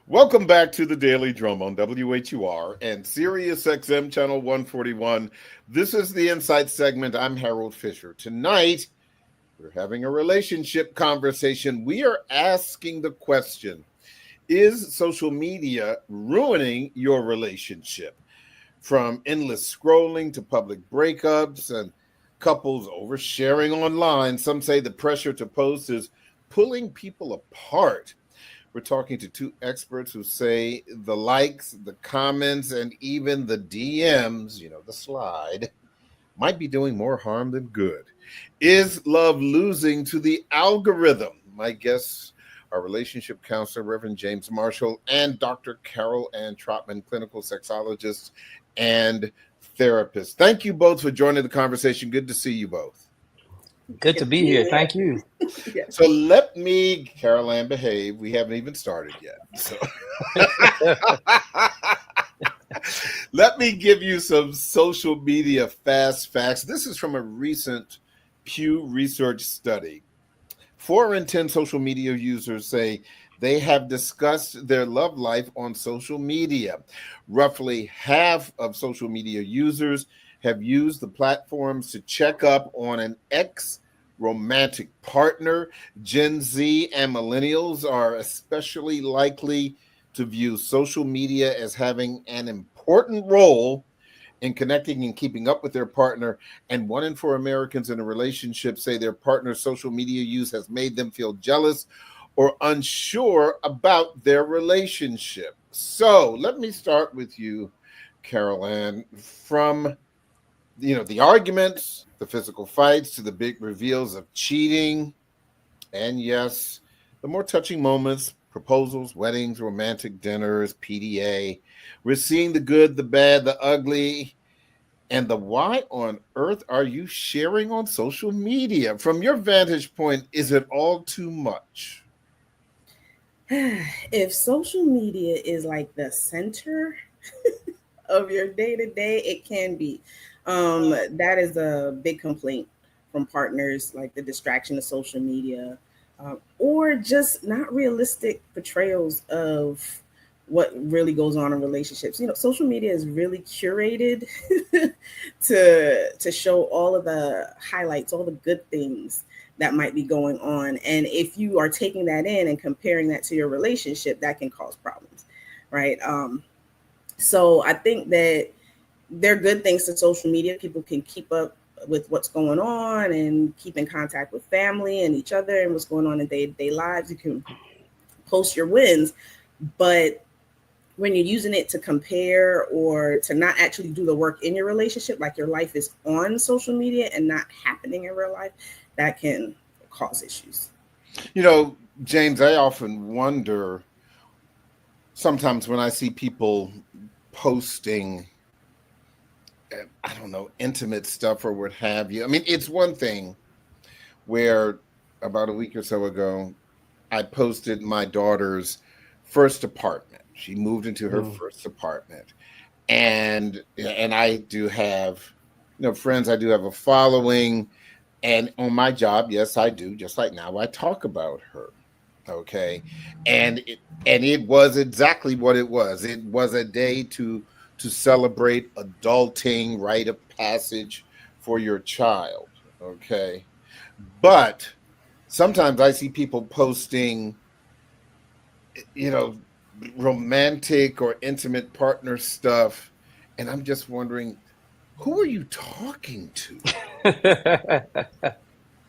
Welcome back to the Daily Drum on WHUR and Sirius XM Channel 141. This is the Insight segment. I'm Harold Fisher. Tonight, we're having a relationship conversation. We are asking the question, is social media ruining your relationship? From endless scrolling to public breakups and couples oversharing online, some say the pressure to post is pulling people apart. We're talking to two experts who say the likes, the comments, and even the DMs, the slide, might be doing more harm than good. Is love losing to the algorithm? My guests are relationship counselor Reverend James Marshall and Dr. Carol Ann Trotman, clinical sexologist and therapist. Thank you both for joining the conversation. Good to see you both. Good to be here. Thank you. So let me, Carol Ann, behave. We haven't even started yet. So let me give you some social media fast facts. This is from a recent Pew Research study. 4 in 10 social media users say they have discussed their love life on social media. Roughly half of social media users have used the platforms to check up on an ex-romantic partner. Gen Z and millennials are especially likely to view social media as having an important role in connecting and keeping up with their partner. And 1 in 4 Americans in a relationship say their partner's social media use has made them feel jealous or unsure about their relationship. So let me start with you, Carol Ann. From the arguments, the physical fights, to the big reveals of cheating, and yes, the more touching moments, proposals, weddings, romantic dinners, PDA. We're seeing the good, the bad, the ugly, and the why on earth are you sharing on social media? From your vantage point, is it all too much? If social media is like the center of your day-to-day, it can be. That is a big complaint from partners, like the distraction of social media, or just not realistic portrayals of what really goes on in relationships. Social media is really curated to show all of the highlights, all the good things that might be going on. And if you are taking that in and comparing that to your relationship, that can cause problems, right? So I think that there are good things to social media. People can keep up with what's going on and keep in contact with family and each other and what's going on in day-to-day lives. You can post your wins, but when you're using it to compare or to not actually do the work in your relationship, like your life is on social media and not happening in real life, that can cause issues. James, I often wonder sometimes when I see people posting, I don't know, intimate stuff or what have you. I mean, it's one thing where about a week or so ago, I posted my daughter's first apartment. She moved into her first apartment. And I do have, friends, I do have a following. And on my job, yes, I do. Just like now, I talk about her. Okay. And it was exactly what it was. It was a day to celebrate adulting, rite of passage for your child. Okay. But sometimes I see people posting, romantic or intimate partner stuff. And I'm just wondering, who are you talking to?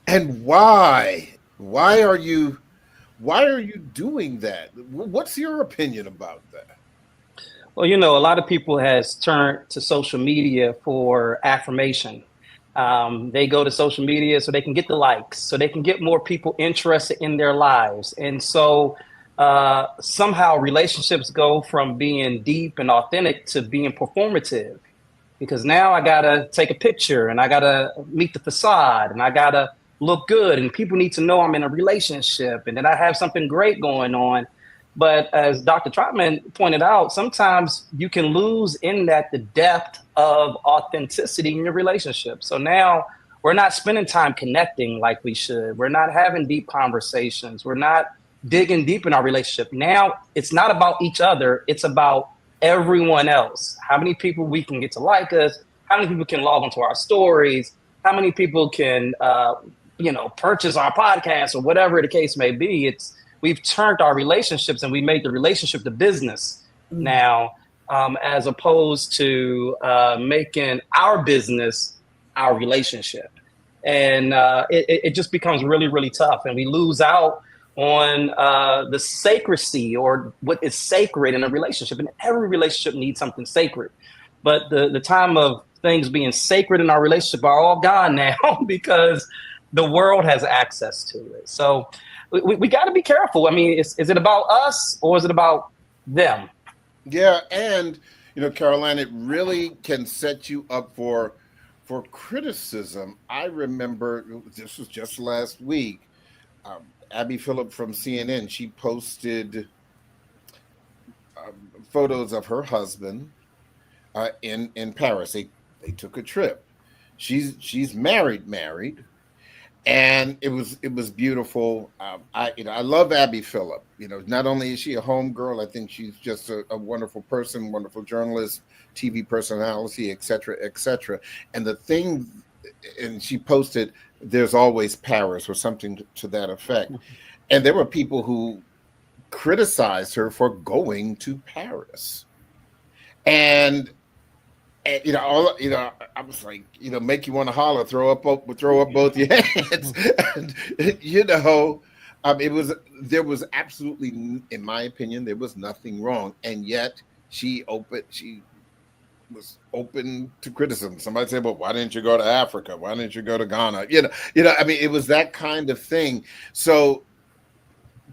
And why? Why are you doing that? What's your opinion about that? Well, a lot of people has turned to social media for affirmation. They go to social media so they can get the likes, so they can get more people interested in their lives. And so somehow relationships go from being deep and authentic to being performative, because now I got to take a picture and I got to meet the facade and I got to look good and people need to know I'm in a relationship and that I have something great going on. But as Dr. Trotman pointed out, sometimes you can lose in that the depth of authenticity in your relationship. So now we're not spending time connecting like we should. We're not having deep conversations. We're not digging deep in our relationship. Now it's not about each other. It's about everyone else. How many people we can get to like us? How many people can log onto our stories? How many people can, purchase our podcast or whatever the case may be? We've turned our relationships and we made the relationship the business now, as opposed to making our business our relationship. And it just becomes really, really tough. And we lose out on the sacredcy or what is sacred in a relationship. And every relationship needs something sacred. But the time of things being sacred in our relationship are all gone now because the world has access to it. So we got to be careful. I mean, is it about us or is it about them? Yeah. And, Caroline, it really can set you up for criticism. I remember this was just last week. Abby Phillip from CNN, she posted photos of her husband in Paris. They took a trip. She's married, and it was beautiful. I love Abby Phillip. Not only is she a home girl, I think she's just a wonderful person, wonderful journalist, TV personality, et cetera, et cetera. And the thing, and she posted, "There's always Paris," or something to that effect. And there were people who criticized her for going to Paris. And I was like, make you want to holler, throw up both your hands. And, there was absolutely, in my opinion, there was nothing wrong. And yet she was open to criticism. Somebody said, well, why didn't you go to Africa? Why didn't you go to Ghana? It was that kind of thing. So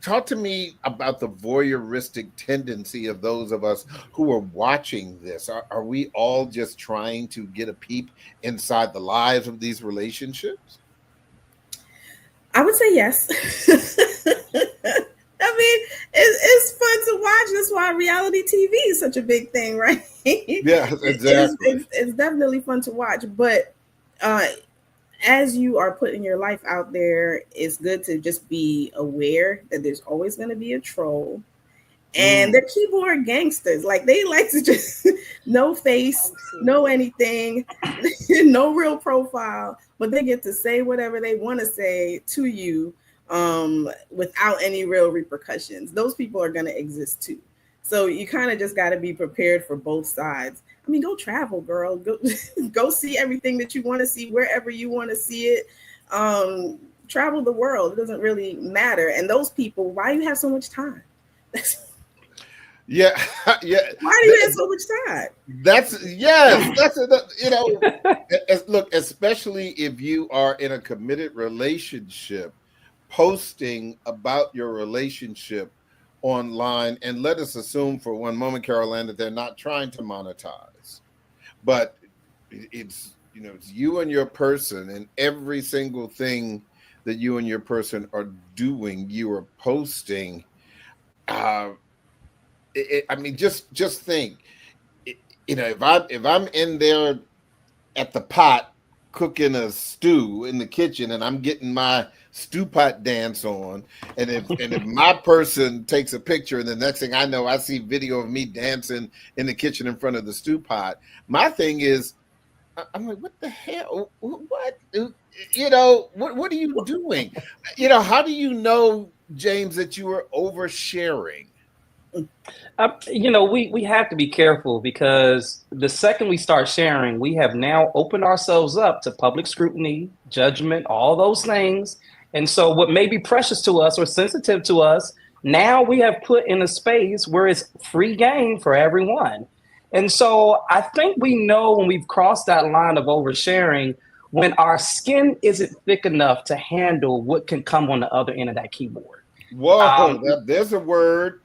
talk to me about the voyeuristic tendency of those of us who are watching this. Are we all just trying to get a peep inside the lives of these relationships? I would say yes. I mean, it's fun to watch. That's why reality TV is such a big thing, right? Yeah, exactly. It's definitely fun to watch. But as you are putting your life out there, it's good to just be aware that there's always going to be a troll. And they're keyboard gangsters. Like, they like to just no face, no anything, no real profile, but they get to say whatever they want to say to you without any real repercussions. Those people are going to exist too. So you kind of just got to be prepared for both sides. I mean, go travel, girl. Go see everything that you want to see, wherever you want to see it. Travel the world. It doesn't really matter. And those people, why do you have so much time? Yeah. Why do you have so much time? Look, especially if you are in a committed relationship, posting about your relationship online, and let us assume for one moment, Caroline, that they're not trying to monetize, but it's you and your person, and every single thing that you and your person are doing, you are posting. Just think, if I'm in there at the pot cooking a stew in the kitchen and I'm getting my stew pot dance on, and if my person takes a picture and the next thing I know, I see video of me dancing in the kitchen in front of the stew pot, my thing is, I'm like, what the hell? What? What are you doing? How do you know, James, that you are oversharing? We have to be careful, because the second we start sharing, we have now opened ourselves up to public scrutiny, judgment, all those things. And so what may be precious to us or sensitive to us, now we have put in a space where it's free game for everyone. And so I think we know when we've crossed that line of oversharing, when our skin isn't thick enough to handle what can come on the other end of that keyboard. Whoa, there's a word.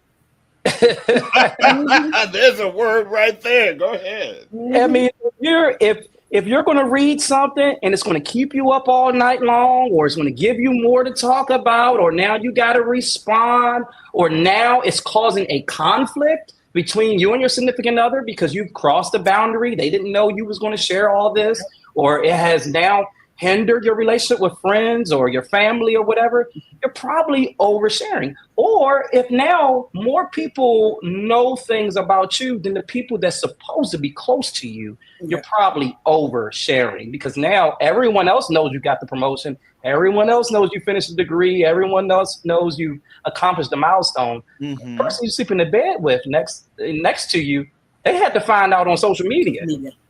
There's a word right there. Go ahead. I mean, if you're going to read something and it's going to keep you up all night long, or it's going to give you more to talk about, or now you got to respond, or now it's causing a conflict between you and your significant other because you've crossed the boundary, they didn't know you was going to share all this, or it has now hinder your relationship with friends or your family or whatever, you're probably oversharing. Or if now more people know things about you than the people that's supposed to be close to you, you're probably oversharing, because now everyone else knows you got the promotion. Everyone else knows you finished a degree. Everyone else knows you accomplished the milestone. The person you sleep in the bed with next to you, they had to find out on social media.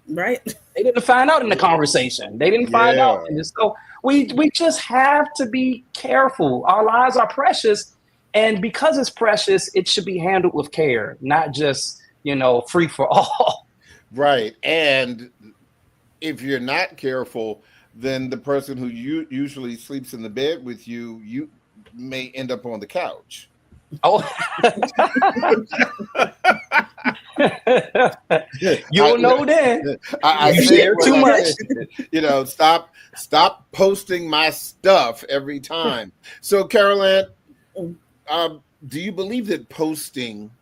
Right. They didn't find out in the conversation. They didn't find out. And so we just have to be careful. Our lives are precious. And because it's precious, it should be handled with care, not just, free for all. Right. And if you're not careful, then the person who usually sleeps in the bed with you, you may end up on the couch. Oh, you'll know then. I you share too much. Stop posting my stuff every time. So, Carol Ann, do you believe that posting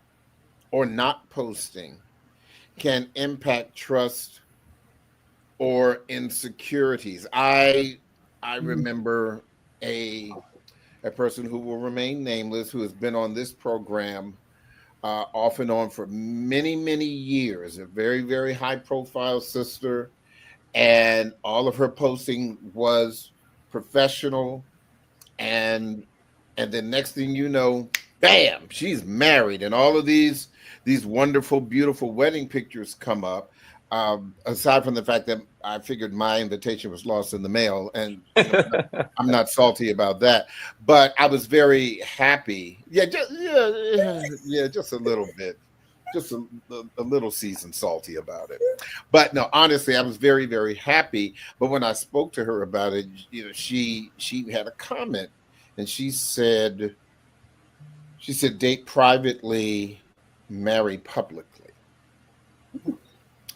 or not posting can impact trust or insecurities? I remember a person who will remain nameless, who has been on this program off and on for many, many years, a very, very high profile sister. And all of her posting was professional. And then next thing you know, bam, she's married. And all of these wonderful, beautiful wedding pictures come up. Aside from the fact that I figured my invitation was lost in the mail, and I'm not salty about that, but I was very happy. Just a little bit, just a little seasoned salty about it. But no, honestly, I was very, very happy. But when I spoke to her about it, she had a comment, and she said, date privately, marry publicly.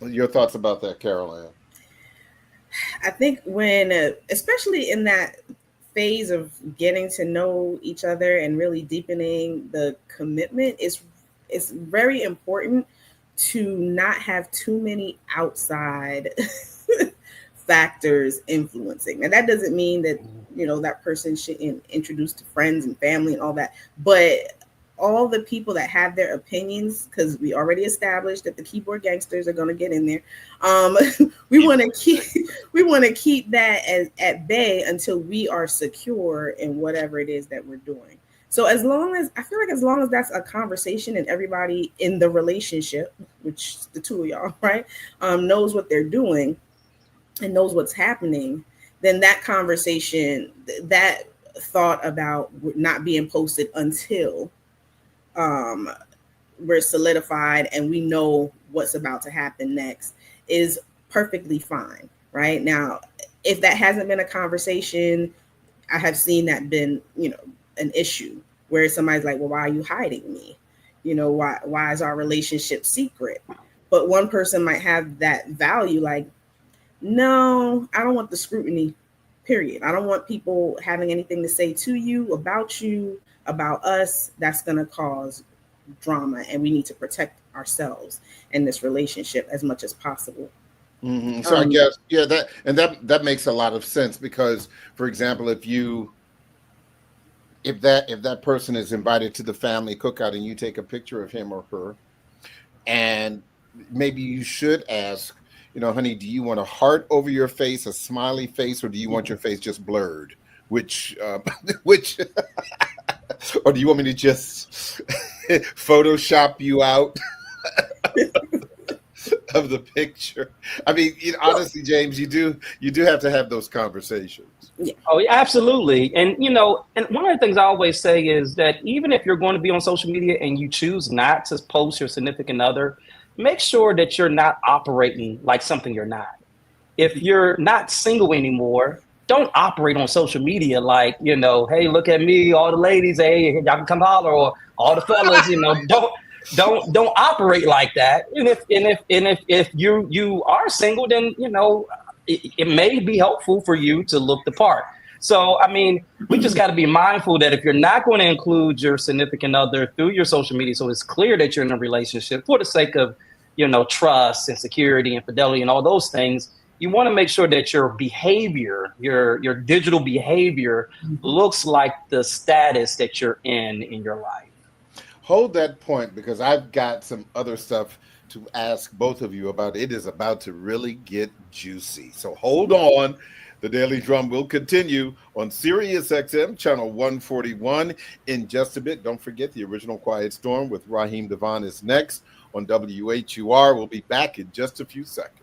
Your thoughts about that, Carol Ann? I think when, especially in that phase of getting to know each other and really deepening the commitment, it's very important to not have too many outside factors influencing. And that doesn't mean that, that person shouldn't introduce to friends and family and all that, but all the people that have their opinions, because we already established that the keyboard gangsters are going to get in there. We want to keep that at bay until we are secure in whatever it is that we're doing. So as long as that's a conversation and everybody in the relationship, which the two of y'all, right, knows what they're doing and knows what's happening, then that conversation, that thought about not being posted until we're solidified and we know what's about to happen next is perfectly fine. Right now, if that hasn't been a conversation, I have seen that been, an issue where somebody's like, well, why are you hiding me? Why is our relationship secret? But one person might have that value, like, no, I don't want the scrutiny, period. I don't want people having anything to say to you, about us. That's going to cause drama, and we need to protect ourselves in this relationship as much as possible. Mm-hmm. So I guess, that makes a lot of sense, because, for example, if that person is invited to the family cookout and you take a picture of him or her, and maybe you should ask, honey, do you want a heart over your face, a smiley face, or do you want your face just blurred? Which or do you want me to just Photoshop you out of the picture? I mean, honestly, James, you do have to have those conversations. Yeah. Oh, yeah, absolutely. And, and one of the things I always say is that even if you're going to be on social media and you choose not to post your significant other, make sure that you're not operating like something you're not. If you're not single anymore, don't operate on social media like, hey, look at me, all the ladies, hey, y'all can come holler, or all the fellas, don't operate like that. And if you are single, then it may be helpful for you to look the part. So, I mean, we just got to be mindful that if you're not going to include your significant other through your social media, so it's clear that you're in a relationship for the sake of, trust and security and fidelity and all those things, you want to make sure that your behavior, your digital behavior looks like the status that you're in your life. Hold that point, because I've got some other stuff to ask both of you about. It is about to really get juicy. So hold on. The Daily Drum will continue on Sirius XM channel 141 in just a bit. Don't forget the original Quiet Storm with Raheem Devon is next on WHUR. We'll be back in just a few seconds.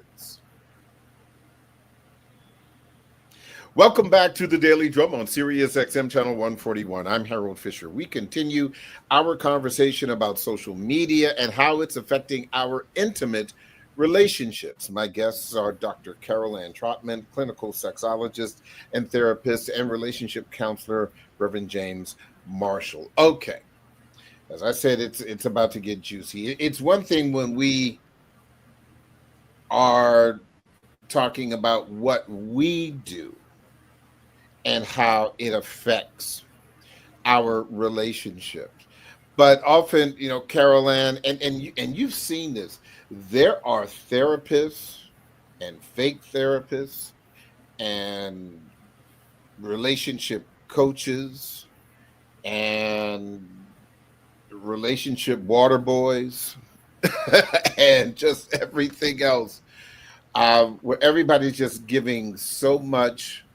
Welcome back to the Daily Drum on Sirius XM channel 141. I'm Harold Fisher. We continue our conversation about social media and how it's affecting our intimate relationships. My guests are Dr. Carol Ann Trotman, clinical sexologist and therapist, and relationship counselor, Reverend James Marshall. Okay, as I said, it's about to get juicy. It's one thing when we are talking about what we do and how it affects our relationships. But often, Carol Ann, and you've seen this, there are therapists and fake therapists and relationship coaches and relationship water boys and just everything else, where everybody's just giving so much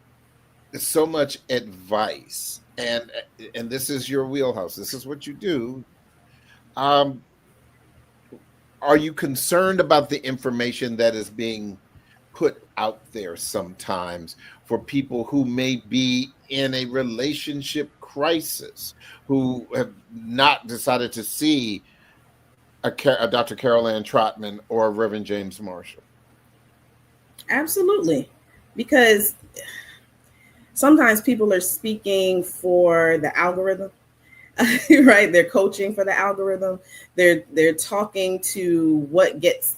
advice, and this is your wheelhouse. This is what you do. Are you concerned about the information that is being put out there sometimes for people who may be in a relationship crisis, who have not decided to see a Dr. Carol Ann Trotman or Reverend James Marshall? Absolutely, because sometimes people are speaking for the algorithm, right? They're coaching for the algorithm. They're talking to what gets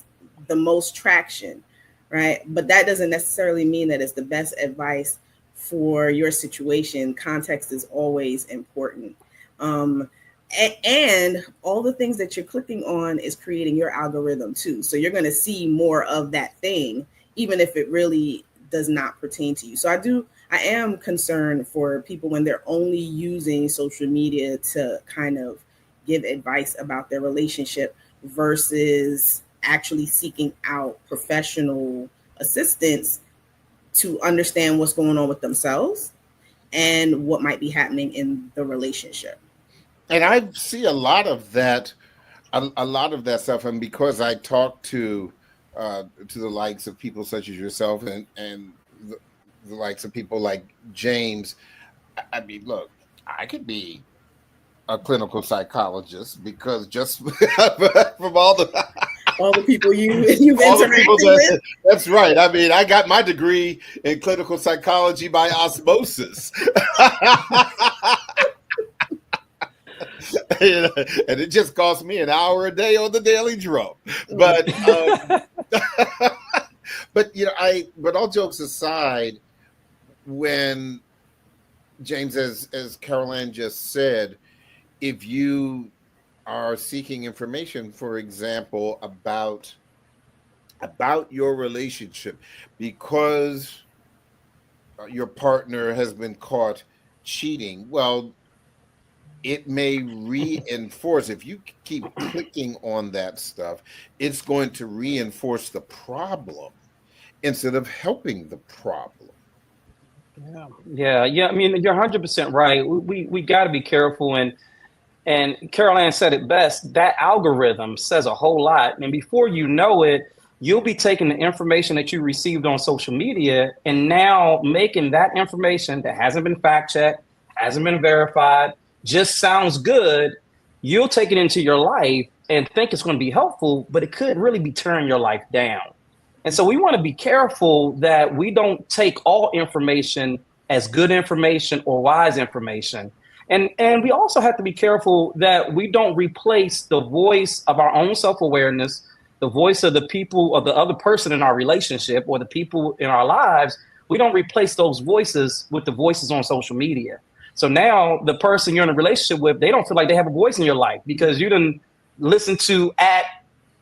the most traction, right? But that doesn't necessarily mean that it's the best advice for your situation. Context is always important. And all the things that you're clicking on is creating your algorithm too. So you're going to see more of that thing, even if it really does not pertain to you. So I am concerned for people when they're only using social media to kind of give advice about their relationship versus actually seeking out professional assistance to understand what's going on with themselves and what might be happening in the relationship. And I see a lot of that stuff. And because I talk to the likes of people such as yourself and the likes of people like James, I mean, look, I could be a clinical psychologist because just from all the people you've interacted with. That's right. I mean, I got my degree in clinical psychology by osmosis. And it just cost me an hour a day on the Daily Drum. But but all jokes aside, when James, as Carol Ann just said, if you are seeking information, for example, about your relationship because your partner has been caught cheating, well, it may reinforce, if you keep clicking on that stuff, it's going to reinforce the problem instead of helping the problem. Yeah. I mean, you're 100% right. We got to be careful. And Carol Ann said it best. That algorithm says a whole lot. And before you know it, you'll be taking the information that you received on social media and now making that information that hasn't been fact checked, hasn't been verified, just sounds good. You'll take it into your life and think it's going to be helpful, but it could really be tearing your life down. And so we want to be careful that we don't take all information as good information or wise information. And we also have to be careful that we don't replace the voice of our own self-awareness, the voice of the people or the other person in our relationship or the people in our lives. We don't replace those voices with the voices on social media. So now the person you're in a relationship with, they don't feel like they have a voice in your life because you didn't listen to at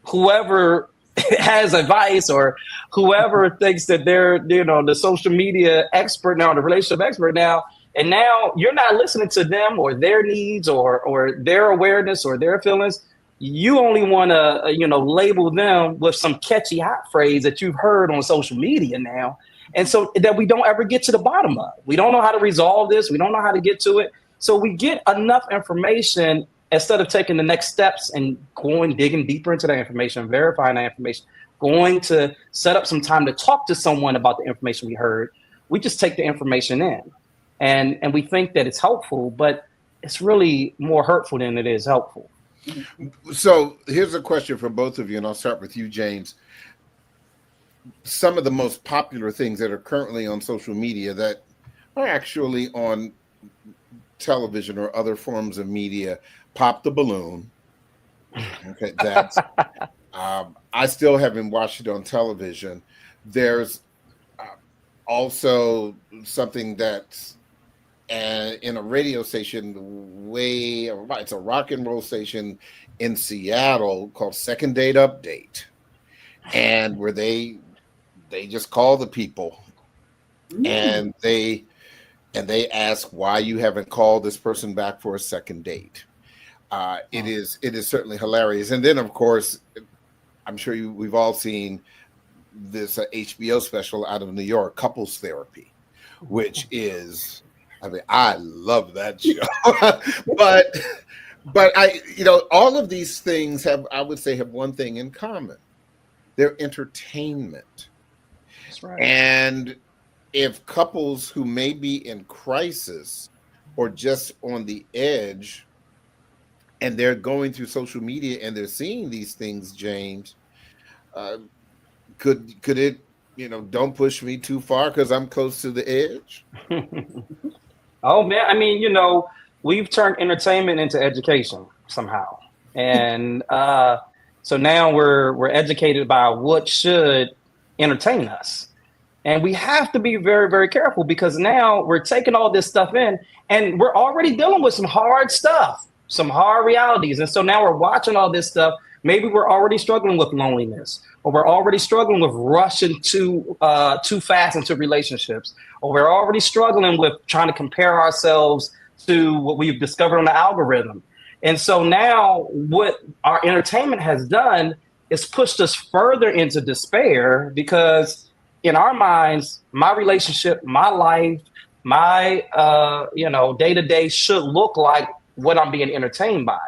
whoever has advice, or whoever thinks that they're, the social media expert now, the relationship expert now, and now you're not listening to them or their needs or their awareness or their feelings. You only want to, label them with some catchy hot phrase that you've heard on social media now. And so that we don't ever get to the bottom of it. We don't know how to resolve this. We don't know how to get to it. So we get enough information instead of taking the next steps and digging deeper into that information, verifying that information, going to set up some time to talk to someone about the information we heard. We just take the information in and we think that it's helpful, but it's really more hurtful than it is helpful. So here's a question for both of you, and I'll start with you, James. Some of the most popular things that are currently on social media that are actually on television or other forms of media, Pop the Balloon. Okay, that's I still haven't watched it on television. There's also something that's in a radio station it's a rock and roll station in Seattle called Second Date Update, and where they just call the people and they ask why you haven't called this person back for a second date. It is certainly hilarious. And then, of course, I'm sure we've all seen this HBO special out of New York, Couples Therapy, which is, I love that show. but all of these things have one thing in common. They're entertainment. That's right. And if couples who may be in crisis or just on the edge, and they're going through social media and they're seeing these things, James, could it, don't push me too far because I'm close to the edge? Oh man, we've turned entertainment into education somehow, and so now we're educated by what should entertain us, and we have to be very, very careful because now we're taking all this stuff in, and we're already dealing with some hard stuff, some hard realities, and so now we're watching all this stuff. Maybe we're already struggling with loneliness, or we're already struggling with rushing too fast into relationships, or we're already struggling with trying to compare ourselves to what we've discovered on the algorithm. And so now what our entertainment has done is pushed us further into despair because in our minds, my relationship, my life, my day-to-day should look like what I'm being entertained by.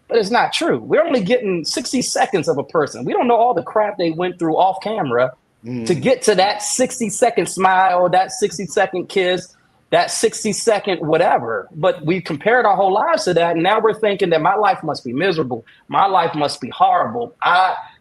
But it's not true. We're only getting 60 seconds of a person. We don't know all the crap they went through off camera to get to that 60-second smile, that 60-second kiss, that 60-second whatever. But we compared our whole lives to that, and now we're thinking that my life must be miserable. My life must be horrible.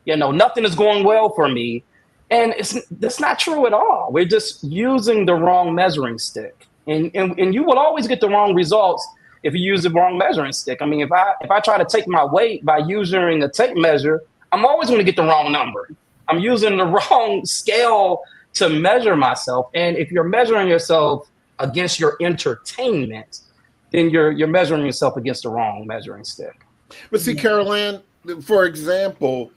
Nothing is going well for me. And that's not true at all. We're just using the wrong measuring stick. And you will always get the wrong results if you use the wrong measuring stick. If I try to take my weight by using a tape measure, I'm always going to get the wrong number. I'm using the wrong scale to measure myself. And if you're measuring yourself against your entertainment, then you're measuring yourself against the wrong measuring stick. But see, Carol Ann, for example,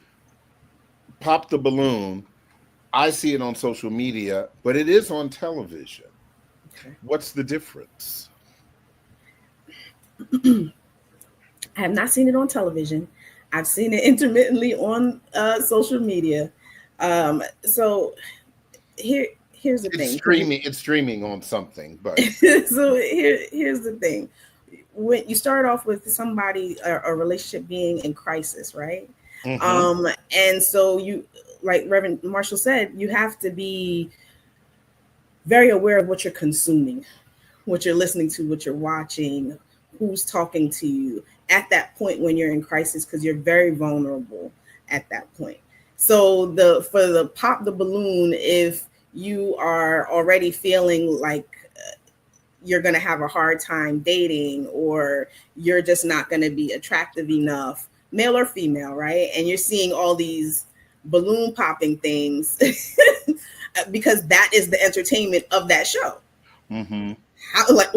Pop the Balloon, I see it on social media, but it is on television. Okay. What's the difference? I have not seen it on television. I've seen it intermittently on social media. So here's the thing. It's streaming on something, but so here's the thing. When you start off with somebody, a relationship being in crisis, right? Mm-hmm. And so you, like Reverend Marshall said, you have to be very aware of what you're consuming, what you're listening to, what you're watching, who's talking to you at that point when you're in crisis, because you're very vulnerable at that point. So for the Pop the Balloon, if you are already feeling like you're going to have a hard time dating, or you're just not going to be attractive enough, male or female, right? And you're seeing all these balloon popping things because that is the entertainment of that show. Mm-hmm. how, like,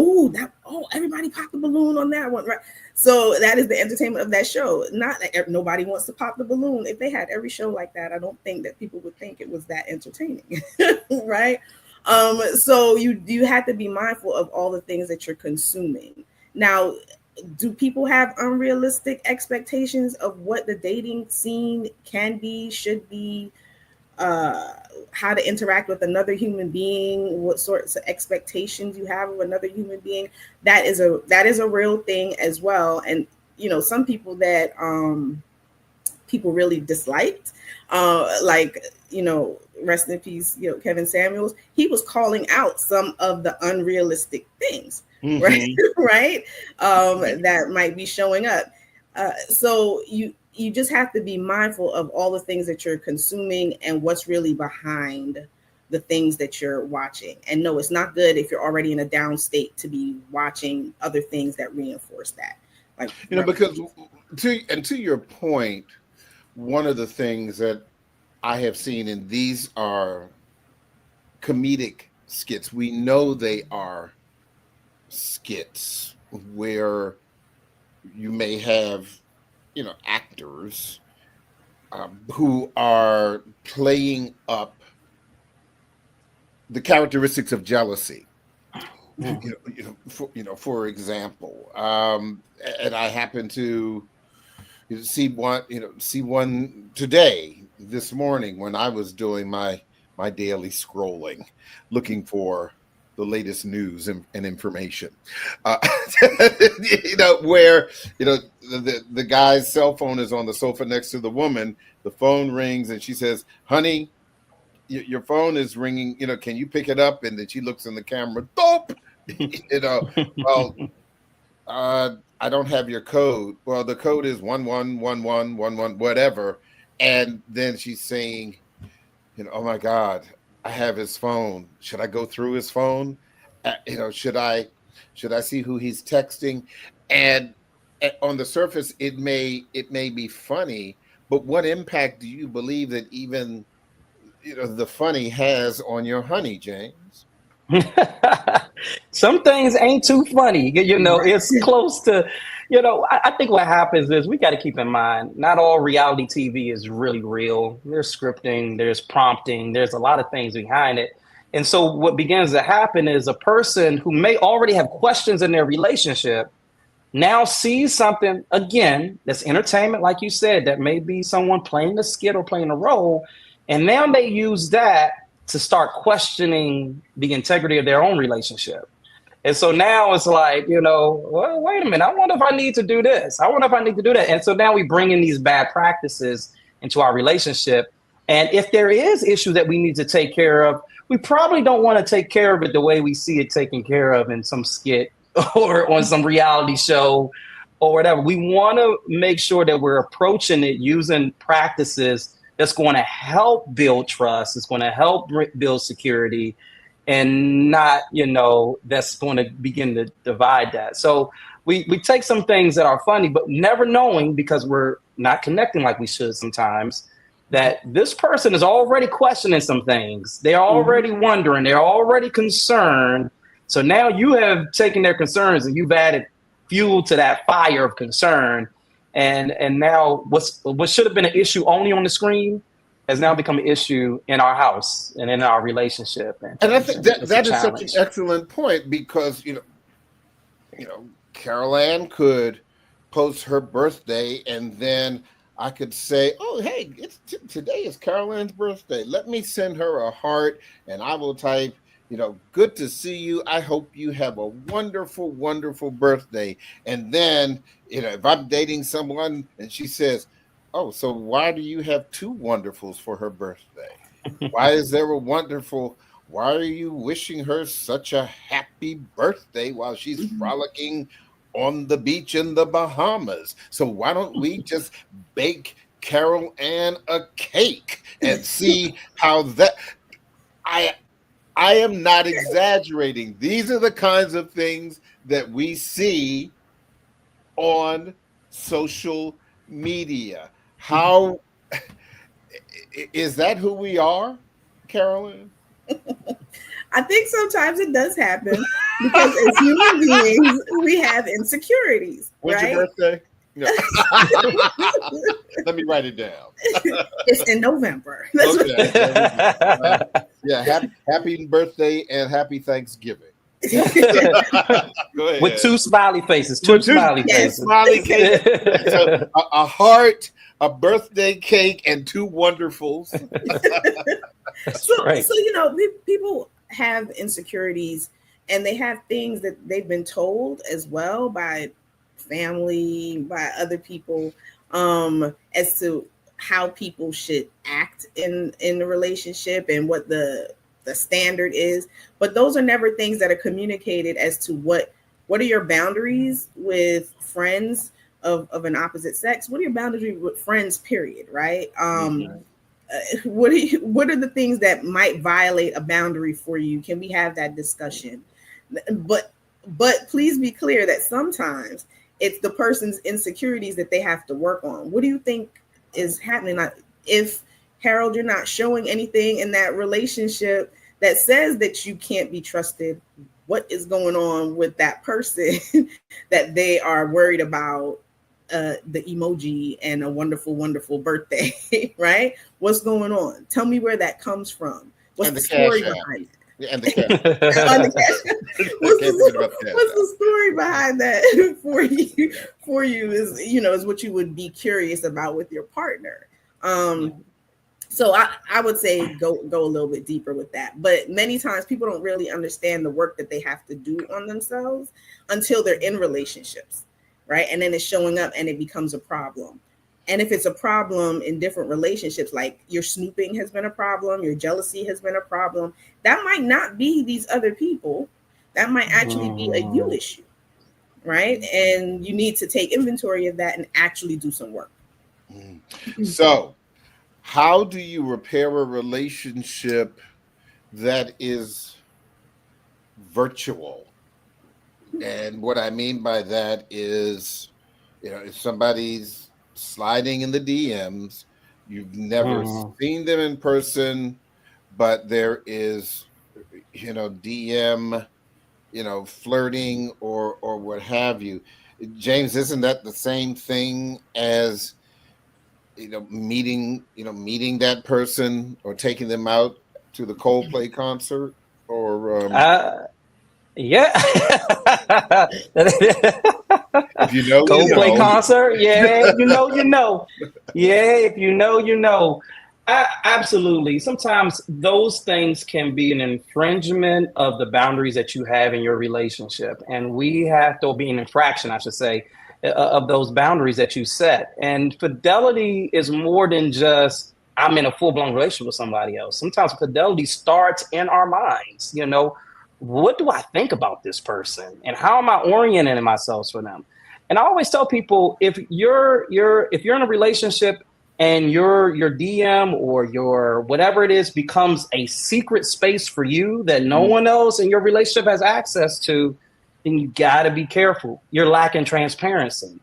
everybody popped the balloon on that one, right? So that is the entertainment of that show. Not that nobody wants to pop the balloon. If they had every show like that, I don't think that people would think it was that entertaining, right? So you have to be mindful of all the things that you're consuming. Now, do people have unrealistic expectations of what the dating scene can be, should be, how to interact with another human being, what sorts of expectations you have of another human being? That is a real thing as well. And some people that people really disliked, like, rest in peace, Kevin Samuels, he was calling out some of the unrealistic things, right? Right? That might be showing up. So you just have to be mindful of all the things that you're consuming and what's really behind the things that you're watching. And no, it's not good if you're already in a down state to be watching other things that reinforce that. Like, because to your point, one of the things that I have seen, and these are comedic skits. We know they are skits where you may have, actors who are playing up the characteristics of jealousy. For example, and I happen to see one today, this morning, when I was doing my daily scrolling, looking for the latest news and information. Where the guy's cell phone is on the sofa next to the woman. The phone rings and she says, "Honey, your phone is ringing. Can you pick it up?" And then she looks in the camera. Dope. Well, I don't have your code. Well, the code is 111111, whatever. And then she's saying, "Oh my God, I have his phone. Should I go through his phone? Should I see who he's texting?" And on the surface, it may be funny, but what impact do you believe that even the funny has on your honey, James? Some things ain't too funny. It's close to, I think what happens is we got to keep in mind, not all reality TV is really real. There's scripting, there's prompting, there's a lot of things behind it. And so what begins to happen is a person who may already have questions in their relationship now sees something, again, that's entertainment, like you said, that may be someone playing a skit or playing a role. And now they use that to start questioning the integrity of their own relationship. And so now it's like, well, wait a minute, I wonder if I need to do this. I wonder if I need to do that. And so now we bring in these bad practices into our relationship. And if there is issue that we need to take care of, we probably don't want to take care of it the way we see it taken care of in some skit or on some reality show or whatever. We want to make sure that we're approaching it using practices that's going to help build trust. It's going to help build security, and not, that's going to begin to divide that. So we take some things that are funny, but never knowing, because we're not connecting like we should sometimes, that this person is already questioning some things. They're already wondering. They're already concerned. So now you have taken their concerns and you've added fuel to that fire of concern. And now what should have been an issue only on the screen has now become an issue in our house and in our relationship. And I think that is such an excellent point, because Carol Ann could post her birthday, and then I could say, "Oh, hey, today is Carol Ann's birthday. Let me send her a heart," and I will type, "Good to see you. I hope you have a wonderful, wonderful birthday." And then, if I'm dating someone and she says, "Oh, so why do you have two wonderfuls for her birthday? Why is there a wonderful? Why are you wishing her such a happy birthday while she's frolicking on the beach in the Bahamas? So why don't we just bake Carol Ann a cake and see how that..." I am not exaggerating. These are the kinds of things that we see on social media. How is that who we are, Carolyn? I think sometimes it does happen because as human beings, we have insecurities, When's right? your birthday? No. Let me write it down. It's in November. Okay. Yeah, happy birthday and happy Thanksgiving. Go ahead. With two smiley faces. Two smiley faces. Smiley cake. So, a heart, a birthday cake, and two wonderfuls. Right. So people have insecurities, and they have things that they've been told as well by family, by other people, as to how people should act in the relationship and what the standard is. But those are never things that are communicated as to what are your boundaries with friends of an opposite sex. What are your boundaries with friends, period, right? What are the things that might violate a boundary for you? Can we have that discussion? But please be clear that sometimes it's the person's insecurities that they have to work on. What do you think is happening? If Harold, you're not showing anything in that relationship that says that you can't be trusted, what is going on with that person that they are worried about the emoji and a wonderful, wonderful birthday, right? What's going on? Tell me where that comes from. What's the story behind it? Yeah, and the cash. What's the story behind that for you is what you would be curious about with your partner. So I would say go a little bit deeper with that. But many times people don't really understand the work that they have to do on themselves until they're in relationships, right? And then it's showing up and it becomes a problem. And if it's a problem in different relationships, like your snooping has been a problem, your jealousy has been a problem, that might not be these other people. That might actually be a you issue, right? And you need to take inventory of that and actually do some work. So, how do you repair a relationship that is virtual? And what I mean by that is, if somebody's sliding in the DMs, you've never seen them in person, but there is, DM, flirting or what have you. James, isn't that the same thing as meeting that person or taking them out to the Coldplay concert or yeah. If you know, Coldplay concert, yeah. You know. Yeah, if you know. Absolutely. Sometimes those things can be an infringement of the boundaries that you have in your relationship, and we have to be an infraction, I should say, of those boundaries that you set. And fidelity is more than just I'm in a full-blown relationship with somebody else. Sometimes fidelity starts in our minds. What do I think about this person, and how am I orienting myself for them? And I always tell people, if you're in a relationship and your DM or your whatever it is becomes a secret space for you that no one else in your relationship has access to, then you got to be careful. You're lacking transparency.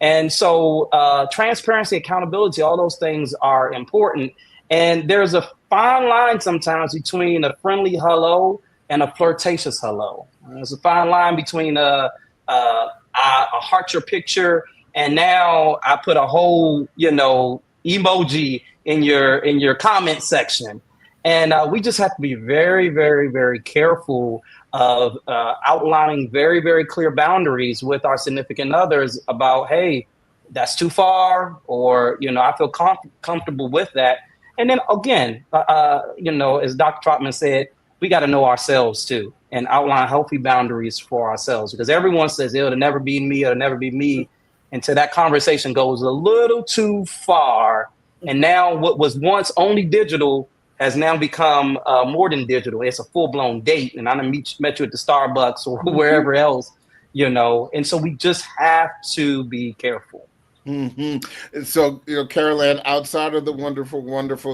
And so transparency, accountability, all those things are important. And there's a fine line sometimes between a friendly hello and a flirtatious hello. There's a fine line between a heart your picture and now I put a whole, emoji in your comment section. And we just have to be very, very, very careful of outlining very, very clear boundaries with our significant others about, hey, that's too far, or, I feel comfortable with that. And then again, as Dr. Trotman said, we got to know ourselves too and outline healthy boundaries for ourselves, because everyone says it'll never be me, it'll never be me. Until that conversation goes a little too far. And now what was once only digital has now become more than digital. It's a full-blown date. And I met you at the Starbucks or wherever else, And so we just have to be careful. Mm-hmm. So, Carol-Ann, outside of the wonderful,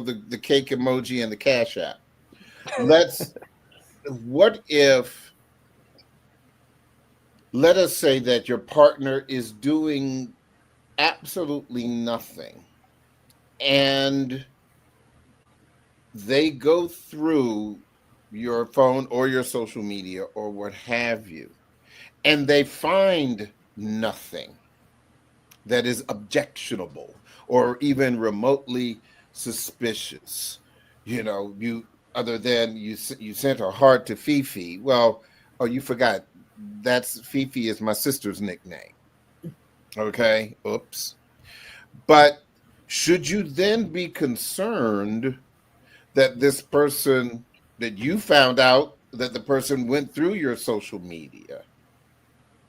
the cake emoji and the Cash App, let us say that your partner is doing absolutely nothing and they go through your phone or your social media or what have you, and they find nothing that is objectionable or even remotely suspicious, you other than you sent a heart to Fifi. Well, oh, you forgot that's Fifi is my sister's nickname. Okay, oops. But should you then be concerned that this person, that you found out that the person went through your social media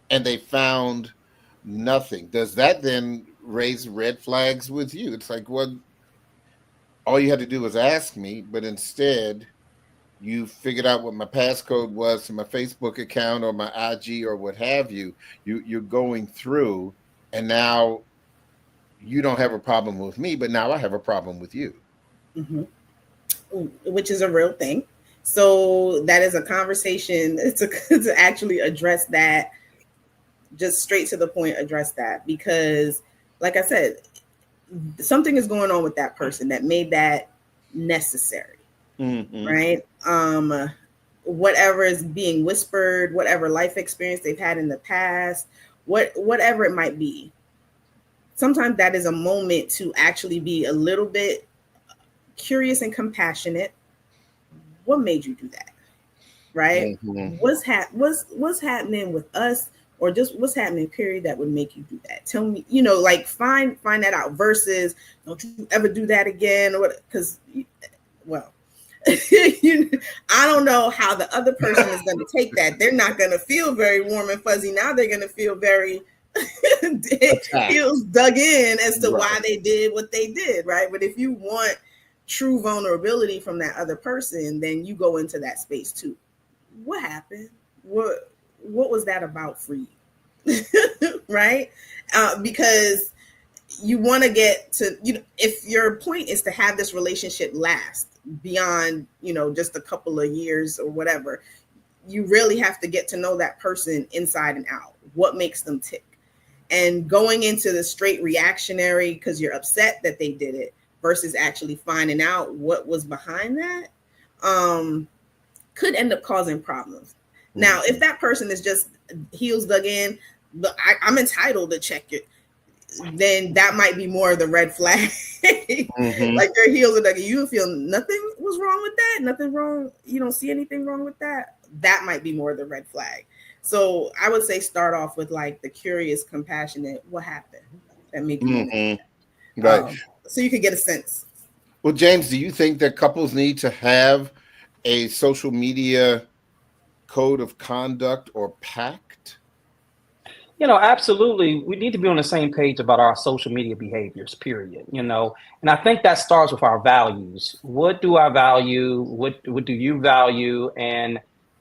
and they found nothing? Does that then raise red flags with you? It's like, well, all you had to do was ask me, but instead you figured out what my passcode was to my Facebook account or my IG or what have you. You're going through, and now you don't have a problem with me, but now I have a problem with you. Mm-hmm. Which is a real thing. So that is a conversation to actually address that, just straight to the point, address that. Because like I said, something is going on with that person that made that necessary. Mm-hmm. Right? Whatever is being whispered, whatever life experience they've had in the past, whatever it might be. Sometimes that is a moment to actually be a little bit curious and compassionate. What made you do that? Right? Mm-hmm. What's happening with us, or just what's happening, period, that would make you do that? Tell me, like find that out, versus don't you ever do that again, or what? Because, well, I don't know how the other person is going to take that. They're not going to feel very warm and fuzzy. Now they're going to feel very feels dug in as to why they did what they did, right? But if you want true vulnerability from that other person, then you go into that space too. What happened? What was that about for you? Right? Because you want to get to, if your point is to have this relationship last beyond, just a couple of years or whatever, you really have to get to know that person inside and out. What makes them tick? And going into the straight reactionary because you're upset that they did it, versus actually finding out what was behind that, could end up causing problems. Mm-hmm. Now, if that person is just heels dug in, I'm entitled to check it, then that might be more of the red flag. Mm-hmm. Like their heels are dug in, you feel nothing was wrong with that, nothing wrong, you don't see anything wrong with that, that might be more of the red flag. So I would say start off with like the curious, compassionate, what happened that made you do that? Right. So you can get a sense. Well, James, do you think that couples need to have a social media code of conduct or pact? Absolutely. We need to be on the same page about our social media behaviors, period. And I think that starts with our values. What do I value? What do you value? And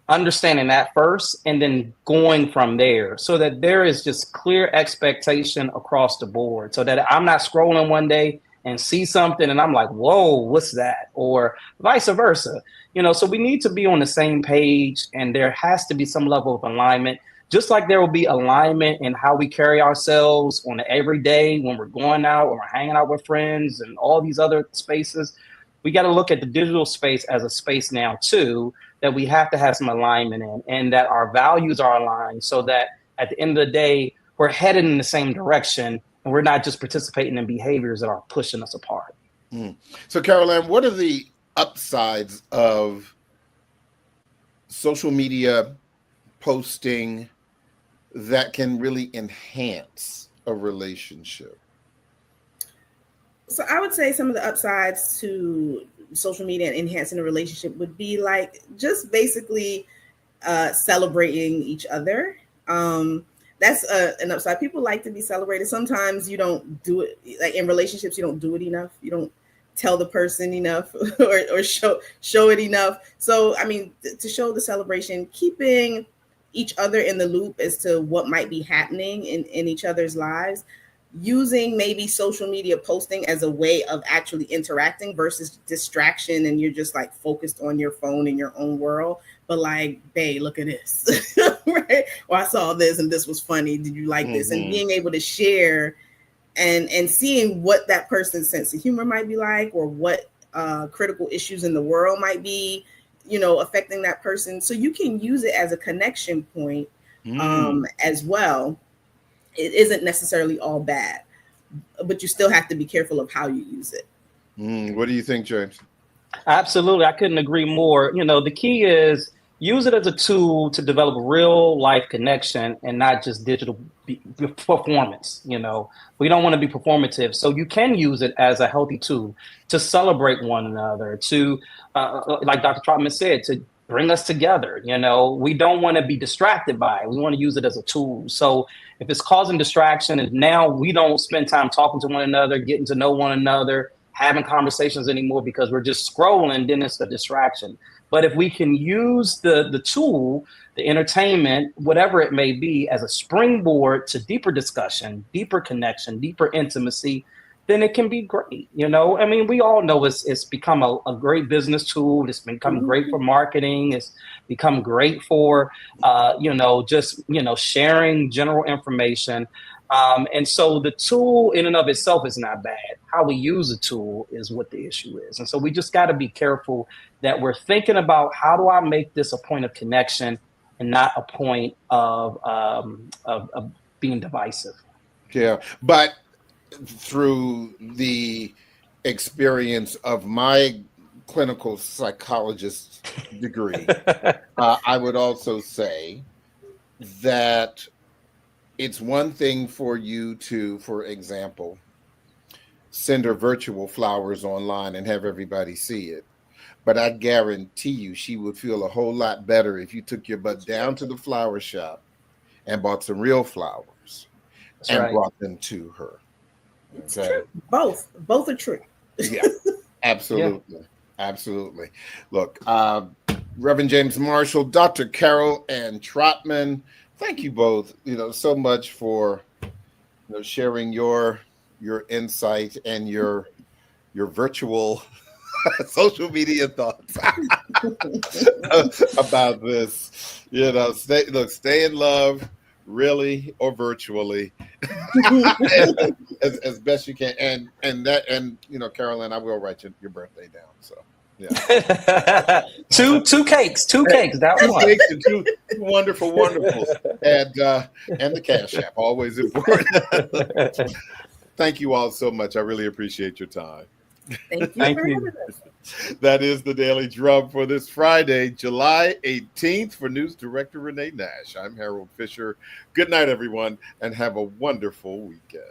understanding that first, and then going from there, so that there is just clear expectation across the board, so that I'm not scrolling one day and see something and I'm like, whoa, what's that? Or vice versa. So we need to be on the same page, and there has to be some level of alignment, just like there will be alignment in how we carry ourselves on an everyday when we're going out or we're hanging out with friends and all these other spaces. We got to look at the digital space as a space now too, that we have to have some alignment in, and that our values are aligned, so that at the end of the day, we're headed in the same direction and we're not just participating in behaviors that are pushing us apart. Mm. So Caroline, what are the upsides of social media posting that can really enhance a relationship? So I would say some of the upsides to social media and enhancing a relationship would be like just basically celebrating each other. That's an upside. People like to be celebrated. Sometimes you don't do it, like in relationships, you don't do it enough. You don't tell the person enough or show it enough. So, I mean, to show the celebration, keeping each other in the loop as to what might be happening in each other's lives, using maybe social media posting as a way of actually interacting versus distraction, and you're just like focused on your phone in your own world, but like, babe, look at this. Right? Or I saw this and this was funny, did you like this? And being able to share and seeing what that person's sense of humor might be like, or what critical issues in the world might be, affecting that person. So you can use it as a connection point as well. It isn't necessarily all bad, but you still have to be careful of how you use it. What do you think, James? Absolutely. I couldn't agree more. The key is use it as a tool to develop real life connection and not just digital performance. We don't want to be performative. So you can use it as a healthy tool to celebrate one another, to, like Dr. Trotman said, to bring us together. We don't want to be distracted by it. We want to use it as a tool. So if it's causing distraction and now we don't spend time talking to one another, getting to know one another, having conversations anymore because we're just scrolling, then it's a distraction. But if we can use the tool, the entertainment, whatever it may be, as a springboard to deeper discussion, deeper connection, deeper intimacy, then it can be great. We all know it's become a great business tool. It's become great for marketing. It's become great for, sharing general information. And so the tool in and of itself is not bad. How we use the tool is what the issue is. And so we just got to be careful that we're thinking about how do I make this a point of connection and not a point of being divisive. Yeah, but through the experience of my clinical psychologist degree, I would also say that it's one thing for you to, for example, send her virtual flowers online and have everybody see it. But I guarantee you she would feel a whole lot better if you took your butt down to the flower shop and bought some real flowers brought them to her. Okay. Both are true. Yeah, absolutely. Yeah. Absolutely. Look, Reverend James Marshall, Dr. Carol Ann Trotman, thank you both, so much for sharing your insight and your virtual social media thoughts about this. Stay in love, really or virtually, as best you can. And Carolyn, I will write your birthday down. So yeah, two cakes. That one. Cakes and two wonderful, and the Cash App, always important. Thank you all so much. I really appreciate your time. Thank you. That is the Daily Drum for this Friday, July 18th. For News Director Renee Nash, I'm Harold Fisher. Good night, everyone, and have a wonderful weekend.